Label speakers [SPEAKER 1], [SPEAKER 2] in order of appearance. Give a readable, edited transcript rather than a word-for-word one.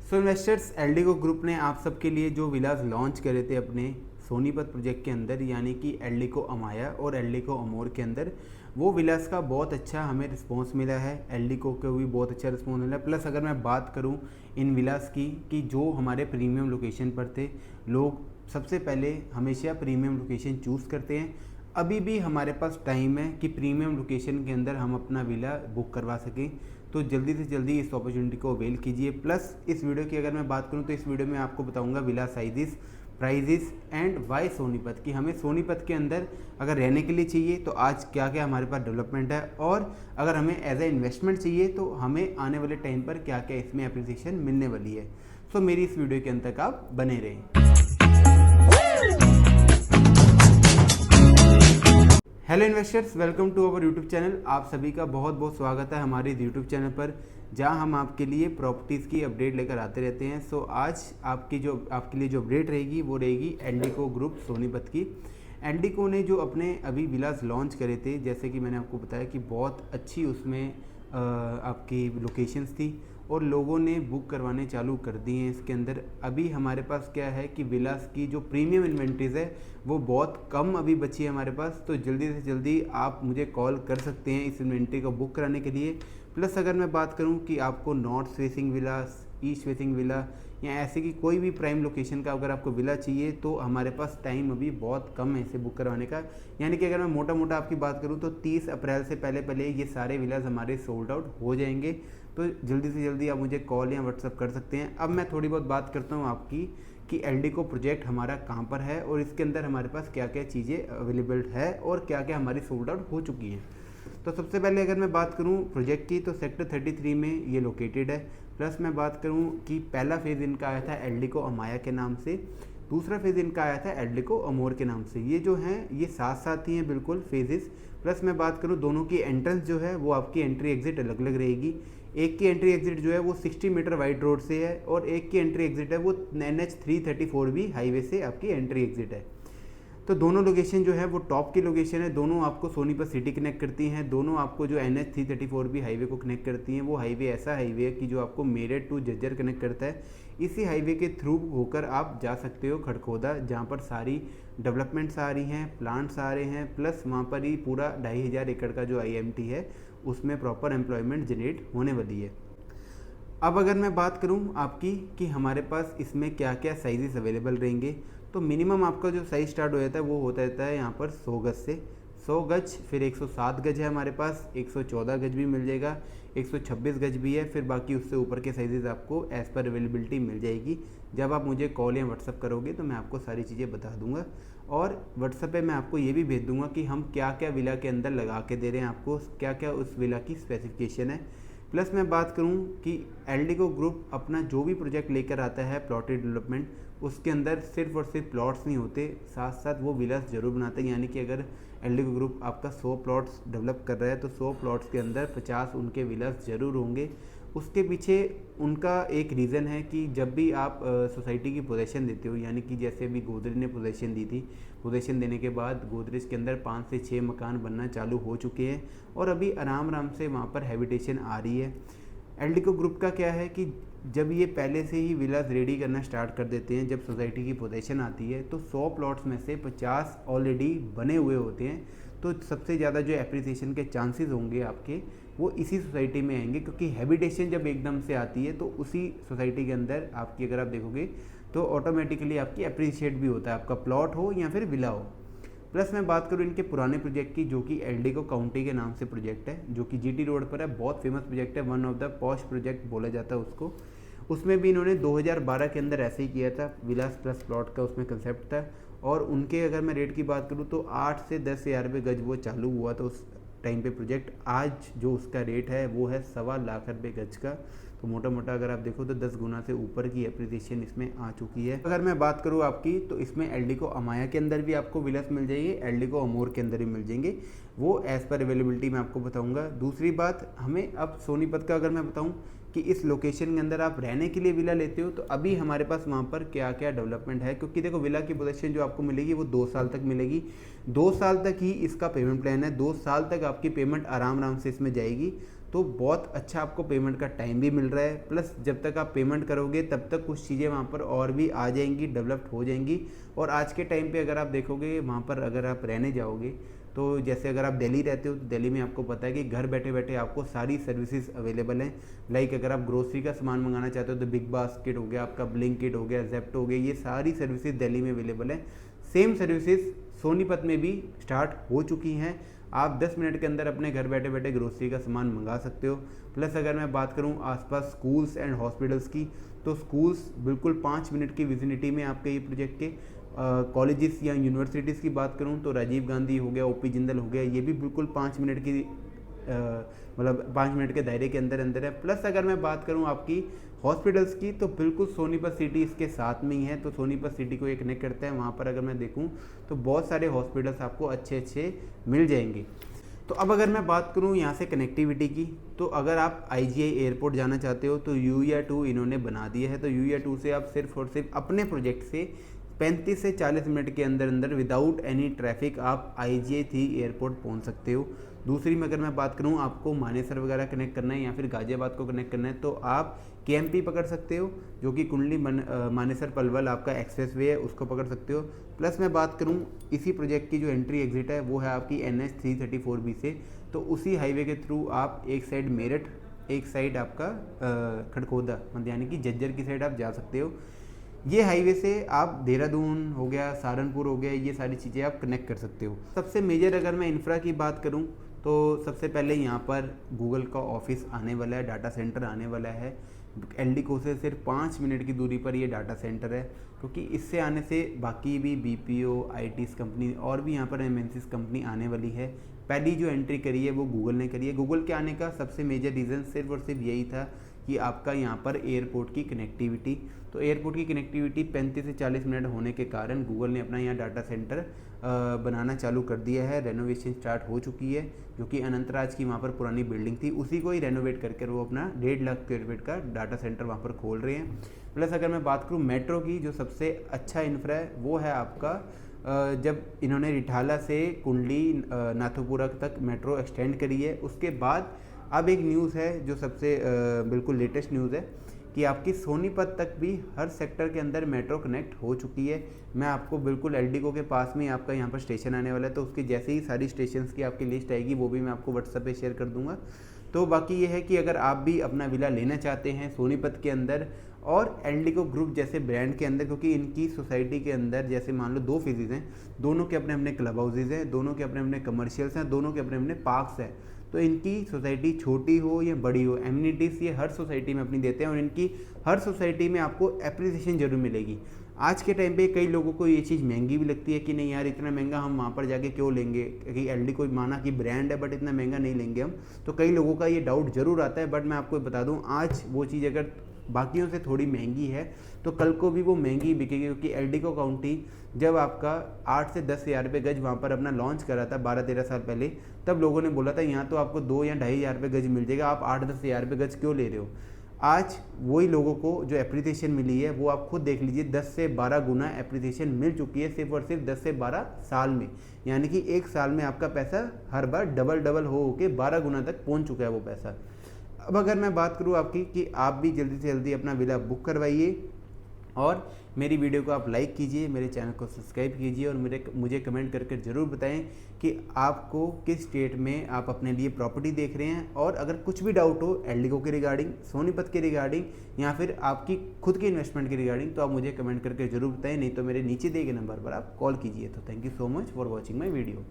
[SPEAKER 1] सो investors, Eldeco group ने आप सबके लिए जो विलास लॉन्च करे थे अपने सोनीपत प्रोजेक्ट के अंदर, यानी कि एल्डिको अमाया और एल्डिको अमोर के अंदर, वो विलास का बहुत अच्छा हमें रिस्पांस मिला है। एल्डिको को भी बहुत अच्छा रिस्पांस मिला है। प्लस अगर मैं बात करूं इन विलास की कि जो हमारे प्रीमियम लोकेशन पर थे, लोग सबसे पहले हमेशा प्रीमियम लोकेशन चूज़ करते हैं। अभी भी हमारे पास टाइम है कि प्रीमियम लोकेशन के अंदर हम अपना विला बुक करवा सकें, तो जल्दी से जल्दी इस अपॉर्चुनिटी को अवेल कीजिए। प्लस इस वीडियो की अगर मैं बात करूं तो इस वीडियो में आपको बताऊंगा villa sizes, prices and why Sonipat की हमें सोनीपत के अंदर अगर रहने के लिए चाहिए तो आज क्या क्या हमारे पास डेवलपमेंट है, और अगर हमें एज ए इन्वेस्टमेंट चाहिए तो हमें आने वाले टाइम पर क्या क्या इसमें एप्रिसिएशन मिलने वाली है। सो मेरी इस वीडियो के अंत तक आप बने रहें। Hello investors, welcome to our YouTube channel. आप सभी का बहुत बहुत स्वागत है हमारे यूट्यूब चैनल पर, जहां हम आपके लिए प्रॉपर्टीज़ की अपडेट लेकर आते रहते हैं। सो आज आपके लिए जो अपडेट रहेगी वो रहेगी एल्डिको ग्रुप सोनीपत की। एल्डिको ने जो अपने अभी विलास लॉन्च करे थे, जैसे कि मैंने आपको बताया कि बहुत अच्छी उसमें आपकी लोकेशंस थी और लोगों ने बुक करवाने चालू कर दिए हैं इसके अंदर। अभी हमारे पास क्या है कि विलास की जो प्रीमियम इन्वेंट्रीज़ है वो बहुत कम अभी बची है हमारे पास, तो जल्दी से जल्दी आप मुझे कॉल कर सकते हैं इस इन्वेंट्री को बुक कराने के लिए। प्लस अगर मैं बात करूं कि आपको north facing villa, east facing villa या ऐसे की कोई भी प्राइम लोकेशन का अगर आपको विला चाहिए तो हमारे पास टाइम अभी बहुत कम है इसे बुक करवाने का। यानी कि अगर मैं मोटा मोटा आपकी बात करूं तो 30 अप्रैल से पहले पहले ये सारे विलास हमारे सोल्ड आउट हो जाएंगे, तो जल्दी से जल्दी आप मुझे कॉल या व्हाट्सअप कर सकते हैं। अब मैं थोड़ी बहुत बात करता हूँ आपकी कि एल्डिको प्रोजेक्ट हमारा कहाँ पर है और इसके अंदर हमारे पास क्या क्या चीज़ें अवेलेबल है और क्या क्या हमारी सोल्ड आउट हो चुकी हैं। तो सबसे पहले अगर मैं बात करूं प्रोजेक्ट की तो सेक्टर 33 में ये लोकेटेड है। प्लस मैं बात करूं कि पहला फेज़ इनका आया था एल्डिको अमाया के नाम से, दूसरा फेज़ इनका आया था एल्डिको अमोर के नाम से। ये जो हैं ये साथ साथ ही हैं बिल्कुल फेजेस। प्लस मैं बात करूं दोनों की एंट्रेंस जो है वो आपकी एंट्री एग्जिट अलग अलग रहेगी। एक की एंट्री एग्जिट जो है वो 60 मीटर वाइड रोड से है और एक की एंट्री एग्जिट है वो NH 334 भी हाईवे से आपकी एंट्री एग्जिट है। तो दोनों लोकेशन जो है वो टॉप की लोकेशन है, दोनों आपको सोनीपत सिटी कनेक्ट करती हैं, दोनों आपको जो NH 334 भी हाईवे को कनेक्ट करती हैं। वो हाईवे ऐसा हाईवे है कि जो आपको मेरठ टू झज्जर कनेक्ट करता है। इसी हाईवे के थ्रू होकर आप जा सकते हो खड़खोदा, जहाँ पर सारी डेवलपमेंट्स आ रही हैं, प्लांट्स आ रहे हैं। प्लस वहाँ पर ही पूरा 2500 एकड़ का जो IMT है उसमें प्रॉपर एम्प्लॉयमेंट जनरेट होने वाली है। अब अगर मैं बात करूं आपकी कि हमारे पास इसमें क्या क्या साइजेस अवेलेबल रहेंगे, तो मिनिमम आपका जो साइज़ स्टार्ट हो जाता है वो होता रहता है यहाँ पर 100 गज से। 100 गज, फिर 107 गज है हमारे पास, 114 गज भी मिल जाएगा, 126 गज भी है, फिर बाकी उससे ऊपर के साइजेस आपको एज़ पर अवेलेबिलिटी मिल जाएगी। जब आप मुझे कॉल या व्हाट्सअप करोगे तो मैं आपको सारी चीज़ें बता दूंगा, और व्हाट्सअप पे मैं आपको ये भी भेज दूंगा कि हम क्या क्या विला के अंदर लगा के दे रहे हैं आपको, क्या क्या उस विला की स्पेसिफिकेशन है। प्लस मैं बात करूं कि एल्डिको ग्रुप अपना जो भी प्रोजेक्ट लेकर आता है प्लॉटेड डेवलपमेंट, उसके अंदर सिर्फ और सिर्फ प्लॉट्स नहीं होते, साथ साथ वो विलास जरूर बनाते हैं। यानी कि अगर एल्डिको ग्रुप आपका 100 प्लॉट्स डेवलप कर रहा है तो 100 प्लॉट्स के अंदर 50 उनके विलास जरूर होंगे। उसके पीछे उनका एक रीज़न है कि जब भी आप सोसाइटी की पोजीशन देते हो, यानी कि जैसे अभी गोदरेज ने पोजीशन दी थी, पोजीशन देने के बाद गोदरेज के अंदर 5 से 6 मकान बनना चालू हो चुके हैं और अभी आराम आराम से वहाँ पर हैबिटेशन आ रही है। एल्डिको ग्रुप का क्या है कि जब ये पहले से ही विलास रेडी करना स्टार्ट कर देते हैं, जब सोसाइटी की पोजीशन आती है तो 100 प्लॉट्स में से 50 ऑलरेडी बने हुए होते हैं। तो सबसे ज़्यादा जो एप्रिसिएशन के चांसेस होंगे आपके वो इसी सोसाइटी में आएंगे, क्योंकि हैबिटेशन जब एकदम से आती है तो उसी सोसाइटी के अंदर आपकी अगर आप देखोगे तो ऑटोमेटिकली आपकी अप्रिशिएट भी होता है, आपका प्लॉट हो या फिर विला हो। प्लस मैं बात करूँ इनके पुराने प्रोजेक्ट की, जो कि एल्डिको काउंटी के नाम से प्रोजेक्ट है, जो कि GT रोड पर है, बहुत फेमस प्रोजेक्ट है, one of the posh project बोला जाता है उसको। उसमें भी इन्होंने 2012 के अंदर ऐसे ही किया था, विलास प्लस प्लॉट का उसमें कंसेप्ट था। और उनके अगर मैं रेट की बात करूँ तो 8 से 10 हज़ार रुपये गज वो चालू हुआ था उस टाइम पे प्रोजेक्ट। आज जो उसका रेट है वो है 1.25 लाख रुपये गज का। तो मोटा मोटा अगर आप देखो तो 10 गुना से ऊपर की एप्रिसिएशन इसमें आ चुकी है। अगर मैं बात करूँ आपकी तो इसमें एल्डिको अमाया के अंदर भी आपको विलास मिल जाएंगे, एल्डिको अमोर के अंदर भी मिल जाएंगे, वो एज़ पर अवेलेबिलिटी मैं आपको बताऊंगा। दूसरी बात, हमें अब सोनीपत का अगर मैं बताऊं कि इस लोकेशन के अंदर आप रहने के लिए विला लेते हो तो अभी हमारे पास वहाँ पर क्या क्या डेवलपमेंट है, क्योंकि देखो विला की पोजीशन जो आपको मिलेगी वो 2 साल तक मिलेगी। 2 साल तक ही इसका पेमेंट प्लान है, 2 साल तक आपकी पेमेंट आराम आराम से इसमें जाएगी। तो बहुत अच्छा आपको पेमेंट का टाइम भी मिल रहा है, प्लस जब तक आप पेमेंट करोगे तब तक कुछ चीज़ें वहाँ पर और भी आ जाएंगी, डेवलप्ड हो जाएंगी। और आज के टाइम पे अगर आप देखोगे वहाँ पर अगर आप रहने जाओगे तो जैसे अगर आप दिल्ली रहते हो तो दिल्ली में आपको पता है कि घर बैठे बैठे आपको सारी सर्विसेज अवेलेबल हैं। लाइक अगर आप ग्रोसरी का सामान मंगाना चाहते हो तो बिग बास्केट हो गया, आपका ब्लिंकिट हो गया, जेप्टो हो गया, ये सारी सर्विसेज दिल्ली में अवेलेबल है। सेम सर्विसेज सोनीपत में भी स्टार्ट हो चुकी हैं। आप 10 मिनट के अंदर अपने घर बैठे बैठे ग्रोसरी का सामान मंगा सकते हो। प्लस अगर मैं बात करूं आसपास स्कूल्स एंड हॉस्पिटल्स की, तो स्कूल्स बिल्कुल 5 मिनट की विजिनिटी में आपके ये प्रोजेक्ट के। कॉलेजेस या यूनिवर्सिटीज़ की बात करूं तो राजीव गांधी हो गया, ओपी जिंदल हो गया, ये भी बिल्कुल 5 मिनट की मतलब 5 मिनट के दायरे के अंदर अंदर है। प्लस अगर मैं बात करूं आपकी हॉस्पिटल्स की तो बिल्कुल सोनीपत सिटी इसके साथ में ही है, तो सोनीपत सिटी को ये कनेक्ट करता है। वहाँ पर अगर मैं देखूँ तो बहुत सारे हॉस्पिटल्स आपको अच्छे अच्छे मिल जाएंगे। तो अब अगर मैं बात करूँ यहाँ से कनेक्टिविटी की, तो अगर आप IGI एयरपोर्ट जाना चाहते हो तो UER2 इन्होंने बना दिया है। तो UER2 से आप सिर्फ और सिर्फ अपने प्रोजेक्ट से 35 से 40 मिनट के अंदर अंदर विदाउट एनी ट्रैफिक आप IGI 3 एयरपोर्ट पहुंच सकते हो। दूसरी में अगर मैं बात करूं आपको मानेसर वगैरह कनेक्ट करना है या फिर गाजियाबाद को कनेक्ट करना है तो आप KMP पकड़ सकते हो, जो कि कुंडली मानेसर पलवल आपका एक्सप्रेस वे है, उसको पकड़ सकते हो। प्लस मैं बात करूं इसी प्रोजेक्ट की जो एंट्री एग्जिट है वो है आपकी NH 334B से, तो उसी हाईवे के थ्रू आप एक साइड मेरठ, एक साइड आपका खड़खोदा यानी कि जज्जर की साइड आप जा सकते हो। ये हाईवे से आप देहरादून हो गया, सहारनपुर हो गया, ये सारी चीज़ें आप कनेक्ट कर सकते हो। सबसे मेजर अगर मैं इंफ्रा की बात करूं तो सबसे पहले यहाँ पर गूगल का ऑफिस आने वाला है, डाटा सेंटर आने वाला है। LDCO से सिर्फ 5 मिनट की दूरी पर ये डाटा सेंटर है, क्योंकि इससे आने से बाकी भी BPO ITs कंपनी और भी यहाँ पर MNCs कंपनी आने वाली है। पहली जो एंट्री करी है वो गूगल ने करी है। गूगल के आने का सबसे मेजर रीज़न सिर्फ और सिर्फ यही था कि आपका यहाँ पर एयरपोर्ट की कनेक्टिविटी, तो एयरपोर्ट की कनेक्टिविटी 35 से 40 मिनट होने के कारण गूगल ने अपना यहाँ डाटा सेंटर बनाना चालू कर दिया है। रेनोवेशन स्टार्ट हो चुकी है, जो कि अनंतराज की वहाँ पर पुरानी बिल्डिंग थी उसी को ही रेनोवेट करके वो अपना 1.5 लाख स्क्वायर फीट का डाटा सेंटर वहाँ पर खोल रहे हैं। प्लस अगर मैं बात करूँ मेट्रो की, जो सबसे अच्छा इंफ्रा है वो है आपका जब इन्होंने रिठाला से कुंडली नाथोपुरा तक मेट्रो एक्सटेंड करी है, उसके बाद अब एक न्यूज़ है जो सबसे बिल्कुल लेटेस्ट न्यूज़ है कि आपकी सोनीपत तक भी हर सेक्टर के अंदर मेट्रो कनेक्ट हो चुकी है। मैं आपको बिल्कुल LDCO के पास में आपका यहाँ पर स्टेशन आने वाला है, तो उसकी जैसे ही सारी स्टेशंस की आपकी लिस्ट आएगी वो भी मैं आपको WhatsApp पे शेयर कर दूंगा। तो बाकी ये है कि अगर आप भी अपना विला लेना चाहते हैं सोनीपत के अंदर और LDCO ग्रुप जैसे ब्रांड के अंदर, क्योंकि इनकी सोसाइटी के अंदर जैसे मान लो 2 फेजेज़ हैं, दोनों के अपने अपने क्लब हाउसेज हैं, दोनों के अपने अपने कमर्शियल्स हैं, दोनों के अपने अपने पार्क्स हैं। तो इनकी सोसाइटी छोटी हो या बड़ी हो, एमिनिटीज़ ये हर सोसाइटी में अपनी देते हैं और इनकी हर सोसाइटी में आपको एप्रिसिएशन जरूर मिलेगी। आज के टाइम पे कई लोगों को ये चीज़ महंगी भी लगती है कि नहीं यार इतना महंगा हम वहाँ पर जाके क्यों लेंगे, क्योंकि LDCO माना कि ब्रांड है बट इतना महंगा नहीं लेंगे हम, तो कई लोगों का ये डाउट ज़रूर आता है। बट मैं आपको बता दूँ आज वो चीज़ अगर बाकियों से थोड़ी महंगी है तो कल को भी वो महंगी बिकेगी, क्योंकि LDCO काउंटी जब आपका 8 से 10 हज़ार रुपये गज वहाँ पर अपना लॉन्च करा था 12-13 साल पहले, तब लोगों ने बोला था यहाँ तो आपको 2 या 2.5 हज़ार रुपये गज मिल जाएगा, आप 8-10 हज़ार रुपये गज क्यों ले रहे हो। आज वही लोगों को जो एप्रिसिएशन मिली है वो आप खुद देख लीजिए, 10 से 12 गुना एप्रिसिएशन मिल चुकी है सिर्फ और सिर्फ 10 से 12 साल में। यानी कि एक साल में आपका पैसा हर बार डबल हो के 12 गुना तक पहुँच चुका है वो पैसा। अब अगर मैं बात करूँ आपकी कि आप भी जल्दी से जल्दी अपना विला बुक करवाइए और मेरी वीडियो को आप लाइक कीजिए, मेरे चैनल को सब्सक्राइब कीजिए और मुझे कमेंट करके ज़रूर बताएं कि आपको किस स्टेट में आप अपने लिए प्रॉपर्टी देख रहे हैं। और अगर कुछ भी डाउट हो LDCO के रिगार्डिंग, सोनीपत के रिगार्डिंग या फिर आपकी खुद की इन्वेस्टमेंट के रिगार्डिंग, तो आप मुझे कमेंट करके ज़रूर बताएं, नहीं तो मेरे नीचे दिए गए नंबर पर आप कॉल कीजिए। तो thank you so much for watching my video.